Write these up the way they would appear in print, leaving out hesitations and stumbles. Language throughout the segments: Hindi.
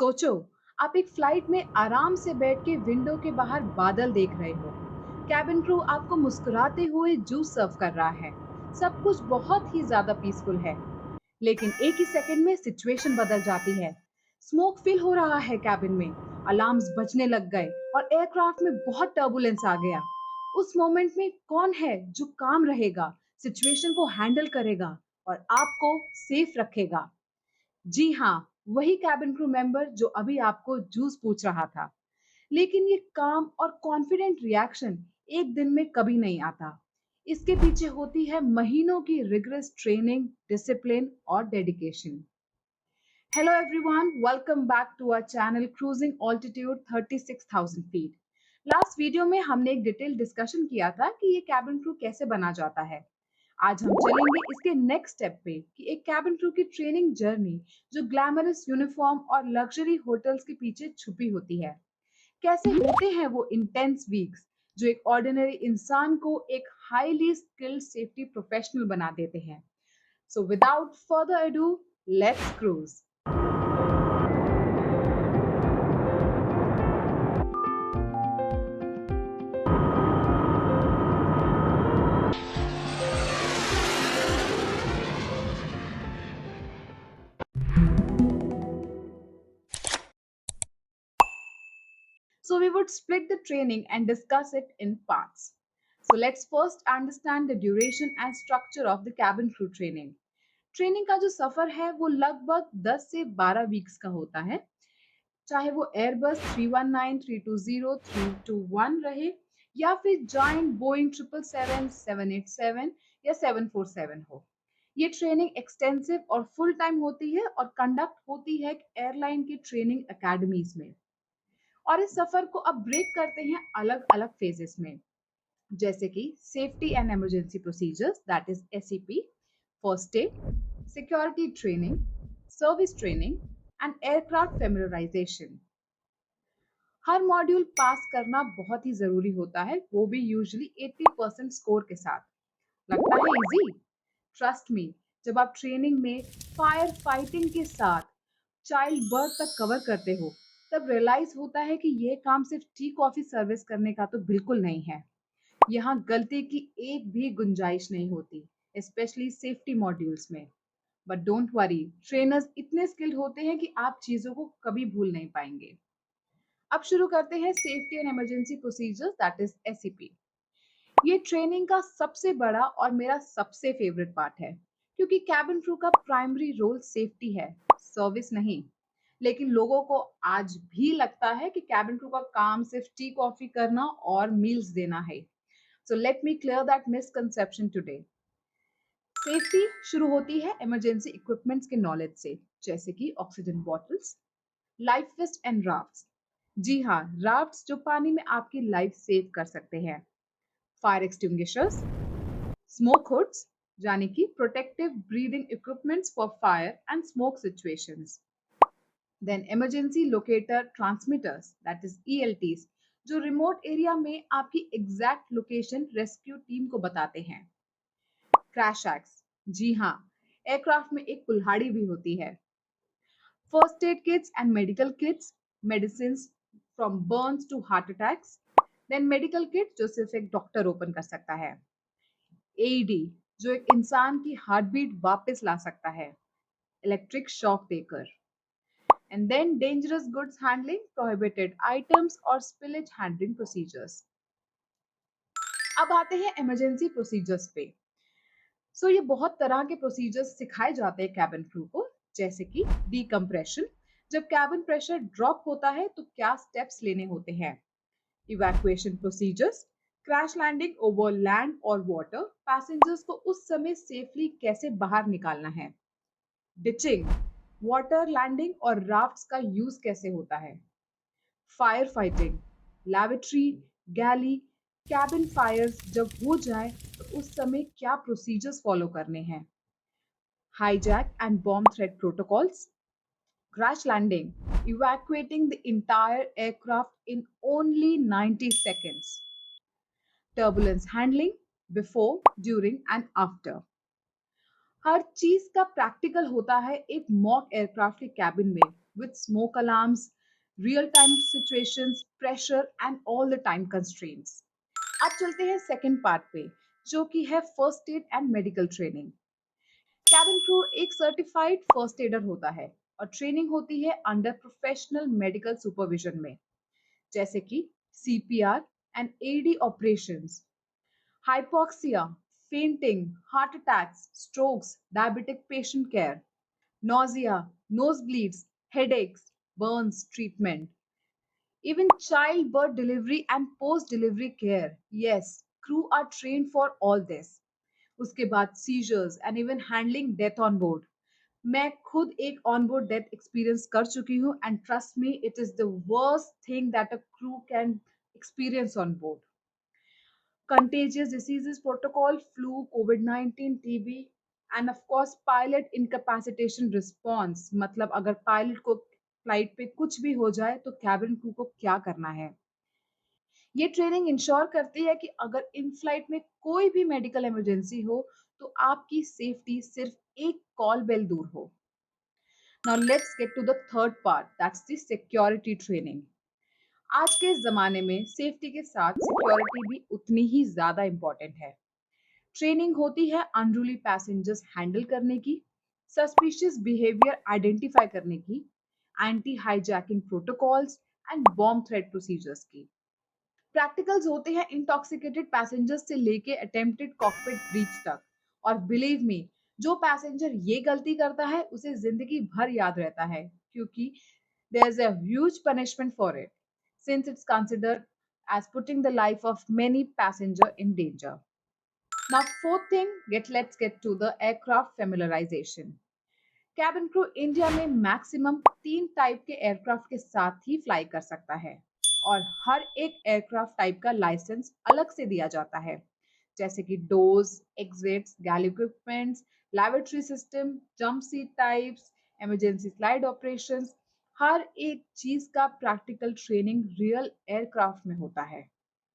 सोचो, आप एक फ्लाइट में आराम से बैठ के विंडो के बाहर बादल देख रहे हो। कैबिन क्रू आपको मुस्कुराते हुए जूस सर्व कर रहा है। सब कुछ बहुत ही ज्यादा पीसफुल है। लेकिन एक ही सेकंड में सिचुएशन बदल जाती है। स्मोक फिल हो रहा है कैबिन में, अलार्म्स बजने लग गए और एयरक्राफ्ट में बहुत टर्बुलेंस आ गया। उस मोमेंट में कौन है जो काम रहेगा, सिचुएशन को हैंडल करेगा और आपको सेफ रखेगा? जी हाँ, वही कैबिन क्रू मेंबर जो अभी आपको जूस पूछ रहा था। लेकिन ये काम और कॉन्फिडेंट रिएक्शन एक दिन में कभी नहीं आता। इसके पीछे होती है महीनों की रिगरस ट्रेनिंग, डिसिप्लिन और dedication. Hello everyone, welcome back to our channel cruising altitude 36,000 feet. Last video में हमने एक डिटेल डिस्कशन किया था कि ये कैबिन क्रू कैसे बना जाता है। आज हम चलेंगे इसके नेक्स्ट स्टेप पे कि एक कैबिन क्रू की ट्रेनिंग जर्नी जो ग्लैमरस यूनिफॉर्म और लग्जरी होटल्स के पीछे छुपी होती है। कैसे होते हैं वो इंटेंस वीक्स जो एक ऑर्डिनरी इंसान को एक हाईली स्किल्ड सेफ्टी प्रोफेशनल बना देते हैं। So without further ado, let's cruise. So we would split the training and discuss it in parts. So let's first understand the duration and structure of the cabin crew training. Training का जो सफर है वो लगभग 10 से 12 वीक्स का होता है। चाहे वो एयरबस 319, 320, 321 रहे या फिर जायंट बोइंग 777, 787 या 747 हो। ये ट्रेनिंग एक्सटेंसिव और फुल टाइम होती है और कंडक्ट होती है एयरलाइन की ट्रेनिंग एकेडमीज में। और इस सफर को अब ब्रेक करते हैं अलग अलग फेजेस में, जैसे कि safety and emergency procedures that is SEP, first aid, security training, service training and aircraft familiarisation. हर मॉड्यूल पास करना बहुत ही जरूरी होता है, वो भी यूजुअली 80% स्कोर के साथ। लगता है इजी? ट्रस्ट मी, जब आप ट्रेनिंग में फायर फाइटिंग के साथ चाइल्ड बर्थ तक कवर करते हो, तब रियलाइज होता है कि ये काम सिर्फ टी कॉफी सर्विस करने का तो बिल्कुल नहीं है। यहाँ गलती की एक भी गुंजाइश नहीं होती, स्पेशली सेफ्टी मॉड्यूल्स में। बट डोंट वरी, ट्रेनर्स इतने स्किल्ड होते हैं कि आप चीजों को कभी भूल नहीं पाएंगे। अब शुरू करते हैं safety and emergency procedures that is SEP. ये ट्रेनिंग का सबसे बड़ा और मेरा सबसे फेवरेट पार्ट है, क्योंकि कैबिन क्रू का प्राइमरी रोल सेफ्टी है, सर्विस नहीं। लेकिन लोगों को आज भी लगता है कि कैबिन क्रू का काम सिर्फ टी कॉफी करना और मील्स देना है। So let me clear that misconception today. Safety शुरू होती है इमरजेंसी इक्विपमेंट्स के नॉलेज से, जैसे कि oxygen bottles, life vest and rafts. जी हाँ, राफ्ट्स जो पानी में आपकी लाइफ सेव कर सकते हैं। फायर एक्सटिंग्विशर्स, स्मोक हुड्स यानी कि protective breathing equipments for fire and smoke situations. Then emergency locator transmitters that is ELTs, जो रिमोट एरिया में आपकी एग्जैक्ट लोकेशन रेस्क्यू टीम को बताते हैं। क्रैश एक्स, जी हाँ, एयरक्राफ्ट में एक कुल्हाड़ी भी होती है। First aid kits and medical kits, medicine from burns to heart attacks. Then medical kit जो सिर्फ एक डॉक्टर ओपन कर सकता है। एईडी जो एक इंसान की हार्ट बीट वापस ला सकता है, इलेक्ट्रिक शॉक देकर। And then dangerous goods handling, prohibited items और स्पिलेज हैंडलिंग प्रोसीजर्स। अब आते हैं इमरजेंसी प्रोसीजर्स पे। ये बहुत तरह के प्रोसीजर्स सिखाए जाते हैं कैबिन क्रू को, जैसे कि डीकम्प्रेशन, जब कैबिन प्रेशर ड्रॉप होता है तो क्या स्टेप्स लेने होते हैं। Evacuation procedures, crash landing over land और वाटर, पैसेंजर्स को उस समय सेफली कैसे बाहर निकालना है। डिचिंग, वाटर लैंडिंग और राफ्ट्स का यूज कैसे होता है। Fire fighting, laboratory, galley, cabin fires जब हो जाए तो उस समय क्या प्रोसीजर्स फॉलो करने हैं। Hijack and bomb threat protocols, crash landing, evacuating the entire aircraft in only 90 seconds. Turbulence handling before, during and after. हर चीज का प्रैक्टिकल होता है एक मॉक एयरक्राफ्ट के कैबिन में, with smoke alarms, real time situations, pressure, and all the time constraints. अब चलते हैं सेकंड पार्ट पे, जो कि है first add and medical training. Cabin crew एक सर्टिफाइड फर्स्ट एडर होता है और ट्रेनिंग होती है अंडर प्रोफेशनल मेडिकल सुपरविजन में, जैसे कि CPR and AED operations, hypoxia, fainting, heart attacks, strokes, diabetic patient care, nausea, nosebleeds, headaches, burns treatment, even childbirth delivery and post delivery care. Yes, crew are trained for all this. उसके बाद seizures and even handling death on board. मैं खुद एक ऑन बोर्ड डेथ एक्सपीरियंस कर चुकी हूँ and trust me, it is the worst thing that a crew can experience on board. Contagious diseases protocol, flu, COVID-19, TB, and of course pilot incapacitation response, मतलब अगर पायलट को फ्लाइट पे कुछ भी हो जाए तो कैबिन क्रू को क्या करना है। ये ट्रेनिंग इंश्योर करती है कि अगर इन फ्लाइट में कोई भी मेडिकल इमरजेंसी हो तो आपकी सेफ्टी सिर्फ एक कॉल बेल दूर हो। Now let's get to the third part, that's the security training. आज के जमाने में सेफ्टी के साथ सिक्योरिटी भी उतनी ही ज्यादा इंपॉर्टेंट है। ट्रेनिंग होती है अनरूली पैसेंजर्स हैंडल करने की, सस्पिशियस बिहेवियर आइडेंटिफाई करने की, anti hijacking protocols and bomb threat procedures की। प्रैक्टिकल्स होते हैं इंटॉक्सिकेटेड पैसेंजर्स से लेके अटेम्प्टेड कॉकपिट ब्रीच तक। और बिलीव मी, जो पैसेंजर ये गलती करता है उसे जिंदगी भर याद रहता है, क्योंकि there is a huge punishment for it, since it's considered as putting the life of many passenger in danger. Now, fourth thing, let's get to the aircraft familiarization. Cabin crew India में मैक्सिमम 3 टाइप के एयरक्राफ्ट के साथ ही फ्लाई कर सकता है और हर एक एयरक्राफ्ट टाइप का लाइसेंस अलग से दिया जाता है, जैसे कि doors, exits, galley equipments, laboratory system, jump seat types, emergency slide operations. हर एक चीज का प्रैक्टिकल ट्रेनिंग रियल एयरक्राफ्ट में होता है।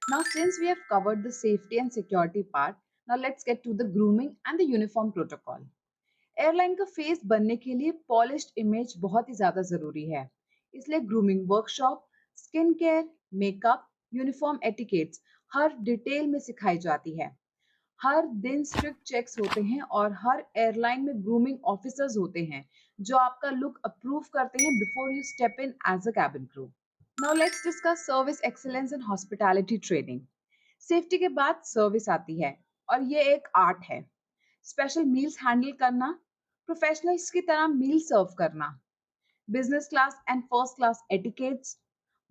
Now, since we have covered the safety and security part, now let's get to the grooming and the uniform protocol. Airline का फेस बनने के लिए पॉलिश्ड इमेज बहुत ही ज्यादा जरूरी है, इसलिए grooming workshop, skin care, makeup, uniform etiquettes हर डिटेल में सिखाई जाती है। हर दिन स्ट्रिक्ट चेक्स होते हैं और हर एयरलाइन में ग्रूमिंग ऑफिसर्स होते हैं जो आपका लुक अप्रूव करते हैं before you step in as a cabin crew. Now let's discuss service excellence and hospitality training. Safety के बाद सर्विस आती है और ये एक आर्ट है। स्पेशल मील्स हैंडल करना, प्रोफेशनल्स की तरह मील सर्व करना, business class and first class etiquettes,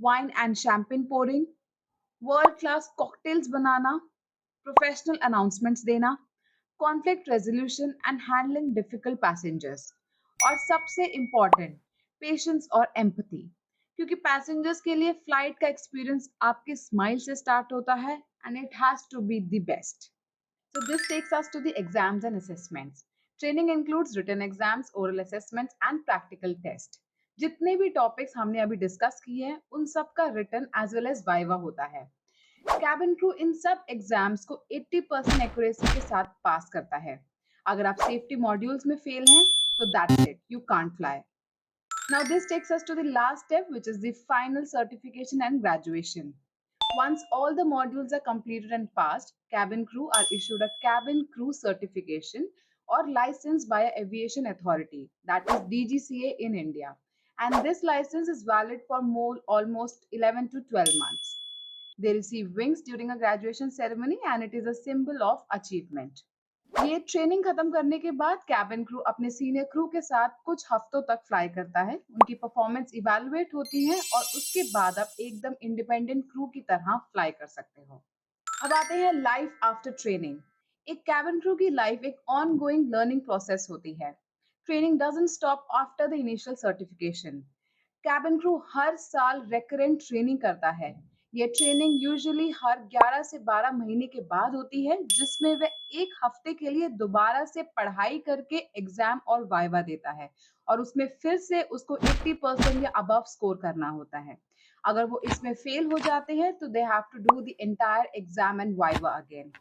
wine and champagne pouring, world class cocktails बनाना, प्रोफेशनल अनाउंसमेंट्स देना, conflict resolution and handling difficult passengers, और सबसे इम्पोर्टेंट, पेशेंस और एम्पथी, क्योंकि पैसेंजर्स के लिए फ्लाइट का एक्सपीरियंस आपके स्माइल से स्टार्ट होता है and it has to be the best. So this takes us to the exams and assessments. Training includes written exams, oral assessments and practical test. जितने भी टॉपिक्स हमने अभी डिस्कस किए हैं उन सब का written as well as viva होता है। कैबिन क्रू इन सब एग्जाम्स को 80% एक्यूरेसी के साथ पास करता है। अगर आप सेफ्टी मॉड्यूल्स में फेल हैं तो that's it, you can't fly. Now this takes us to the last step, which is the final certification and graduation. Once all the modules are completed and passed, cabin crew are issued a cabin crew certification or license by a aviation authority, that is DGCA in India. And this license is valid for almost 11 to 12 months. They receive wings during a graduation ceremony and it is a symbol of achievement. ये ट्रेनिंग खत्म करने के बाद कैबिन क्रू अपने सीनियर क्रू के साथ कुछ हफ्तों तक फ्लाई करता है। उनकी परफॉर्मेंस इवैल्यूएट होती है और उसके बाद आप एकदम इंडिपेंडेंट क्रू की तरह फ्लाई कर सकते हो। अब आते हैं लाइफ आफ्टर ट्रेनिंग। एक कैबिन क्रू की लाइफ एक ऑन गोइंग लर्निंग प्रोसेस होती है। Training doesn't stop after the initial certification. Cabin crew हर साल रेकरेंट ट्रेनिंग करता है। ये ट्रेनिंग यूजुअली हर 11 से 12 महीने के बाद होती है, जिसमें वह एक हफ्ते के लिए दोबारा से पढ़ाई करके एग्जाम और वाइवा देता है और उसमें फिर से उसको 80% या अबव स्कोर करना होता है। अगर वो इसमें फेल हो जाते हैं तो they have to do the entire exam and viva again.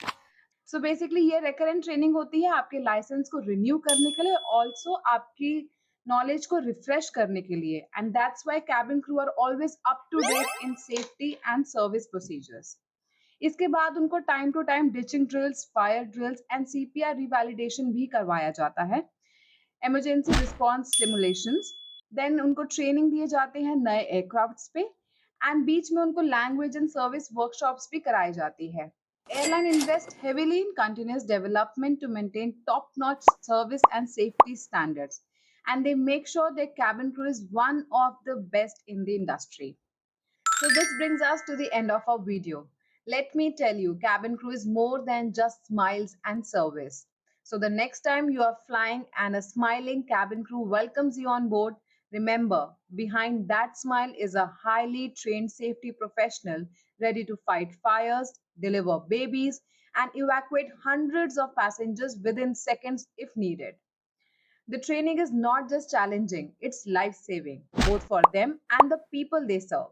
So basically ये रेकरेंट ट्रेनिंग होती है आपके लाइसेंस को रिन्यू करने के लिए, ऑल्सो आपकी नॉलेज को रिफ्रेश करने के लिए, and that's why cabin crew are always up to date in safety and service procedures. इसके बाद उनको time to time ditching drills, fire drills and CPR revalidation भी करवाया जाता है, इमरजेंसी रिस्पांस सिमुलेशंस। देन उनको ट्रेनिंग दिए जाते हैं नए एयरक्राफ्ट्स पे, एंड बीच में उनको लैंग्वेज एंड सर्विस वर्कशॉप्स भी कराई जाती है। Airline invest heavily in continuous development to maintain top-notch service and safety standards, and they make sure their cabin crew is one of the best in the industry. So this brings us to the end of our video. Let me tell you, cabin crew is more than just smiles and service. So the next time you are flying and a smiling cabin crew welcomes you on board, remember, behind that smile is a highly trained safety professional ready to fight fires, deliver babies, and evacuate hundreds of passengers within seconds if needed. The training is not just challenging, it's life saving, both for them and the people they serve.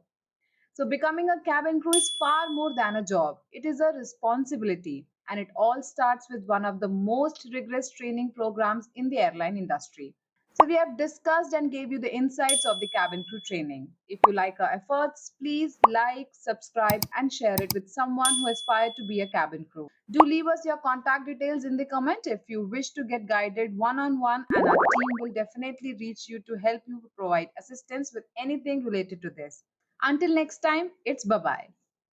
So, becoming a cabin crew is far more than a job, it is a responsibility. And it all starts with one of the most rigorous training programs in the airline industry. So, we have discussed and gave you the insights of the cabin crew training. If you like our efforts, please like, subscribe, and share it with someone who aspires to be a cabin crew. Do leave us your contact details in the comment if you wish to get guided one on one, and our team will definitely reach you to help you provide assistance with anything related to this. Until next time, it's bye bye.